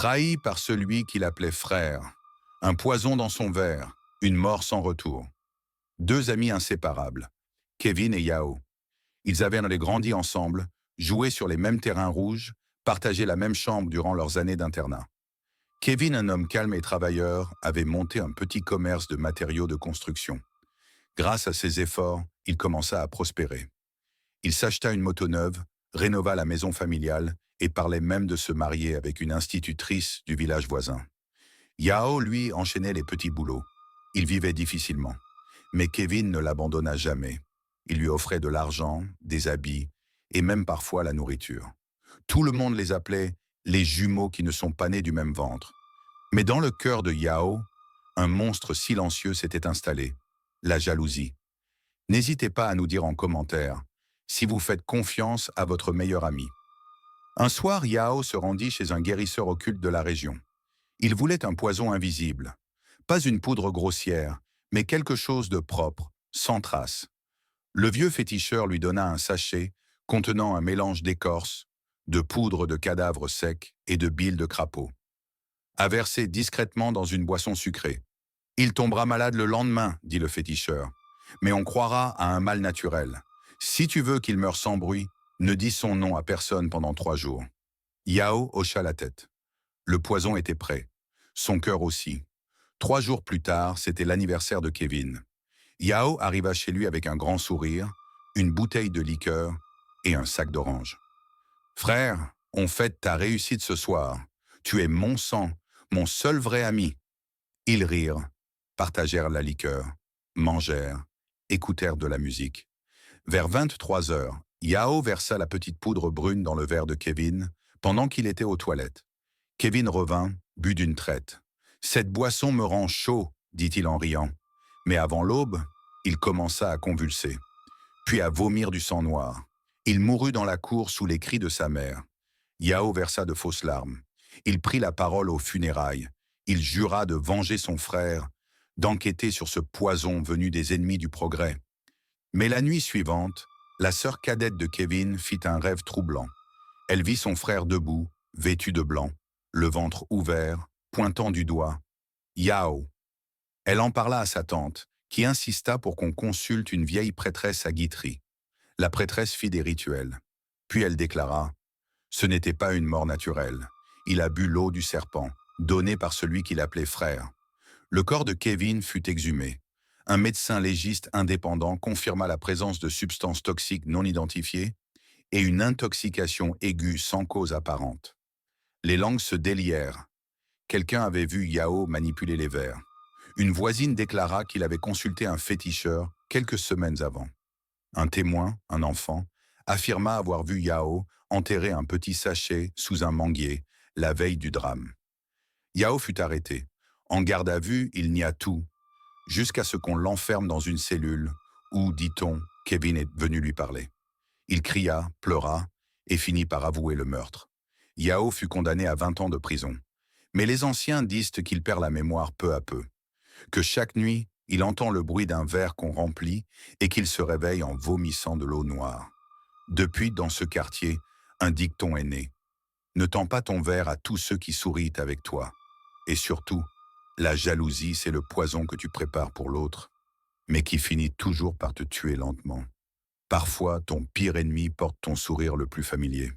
trahi par celui qu'il appelait frère, un poison dans son verre, une mort sans retour. Deux amis inséparables, Kevin et Yao. Ils avaient grandi ensemble, joué sur les mêmes terrains rouges, partagé la même chambre durant leurs années d'internat. Kevin, un homme calme et travailleur, avait monté un petit commerce de matériaux de construction. Grâce à ses efforts, il commença à prospérer. Il s'acheta une moto neuve, rénova la maison familiale et parlait même de se marier avec une institutrice du village voisin. Yao, lui, enchaînait les petits boulots. Il vivait difficilement. Mais Kevin ne l'abandonna jamais. Il lui offrait de l'argent, des habits et même parfois la nourriture. Tout le monde les appelait les jumeaux qui ne sont pas nés du même ventre. Mais dans le cœur de Yao, un monstre silencieux s'était installé, la jalousie. N'hésitez pas à nous dire en commentaire si vous faites confiance à votre meilleur ami. Un soir, Yao se rendit chez un guérisseur occulte de la région. Il voulait un poison invisible, pas une poudre grossière, mais quelque chose de propre, sans trace. Le vieux féticheur lui donna un sachet contenant un mélange d'écorce, de poudre de cadavres secs et de bile de crapaud. À verser discrètement dans une boisson sucrée. Il tombera malade le lendemain, dit le féticheur, mais on croira à un mal naturel. Si tu veux qu'il meure sans bruit, ne dis son nom à personne pendant 3 jours. Yao hocha la tête. Le poison était prêt. Son cœur aussi. 3 jours plus tard, c'était l'anniversaire de Kevin. Yao arriva chez lui avec un grand sourire, une bouteille de liqueur et un sac d'oranges. « Frère, on fête ta réussite ce soir. Tu es mon sang, mon seul vrai ami. » Ils rirent, partagèrent la liqueur, mangèrent, écoutèrent de la musique. Vers 23 heures, Yao versa la petite poudre brune dans le verre de Kevin pendant qu'il était aux toilettes. Kevin revint, but d'une traite. « Cette boisson me rend chaud, dit-il en riant. Mais avant l'aube, il commença à convulser, puis à vomir du sang noir. Il mourut dans la cour sous les cris de sa mère. Yao versa de fausses larmes. Il prit la parole aux funérailles. Il jura de venger son frère, d'enquêter sur ce poison venu des ennemis du progrès. Mais la nuit suivante, la sœur cadette de Kevin fit un rêve troublant. Elle vit son frère debout, vêtu de blanc, le ventre ouvert, pointant du doigt. « Yao !» Elle en parla à sa tante, qui insista pour qu'on consulte une vieille prêtresse à Guitry. La prêtresse fit des rituels. Puis elle déclara « Ce n'était pas une mort naturelle. Il a bu l'eau du serpent, donnée par celui qu'il appelait frère. » Le corps de Kevin fut exhumé. Un médecin légiste indépendant confirma la présence de substances toxiques non identifiées et une intoxication aiguë sans cause apparente. Les langues se délièrent. Quelqu'un avait vu Yao manipuler les verres. Une voisine déclara qu'il avait consulté un féticheur quelques semaines avant. Un témoin, un enfant, affirma avoir vu Yao enterrer un petit sachet sous un manguier la veille du drame. Yao fut arrêté. En garde à vue, il nia tout, jusqu'à ce qu'on l'enferme dans une cellule où, dit-on, Kevin est venu lui parler. Il cria, pleura et finit par avouer le meurtre. Yao fut condamné à 20 ans de prison. Mais les anciens disent qu'il perd la mémoire peu à peu, que chaque nuit, il entend le bruit d'un verre qu'on remplit et qu'il se réveille en vomissant de l'eau noire. Depuis, dans ce quartier, un dicton est né. Ne tends pas ton verre à tous ceux qui sourient avec toi. Et surtout, la jalousie, c'est le poison que tu prépares pour l'autre, mais qui finit toujours par te tuer lentement. Parfois, ton pire ennemi porte ton sourire le plus familier.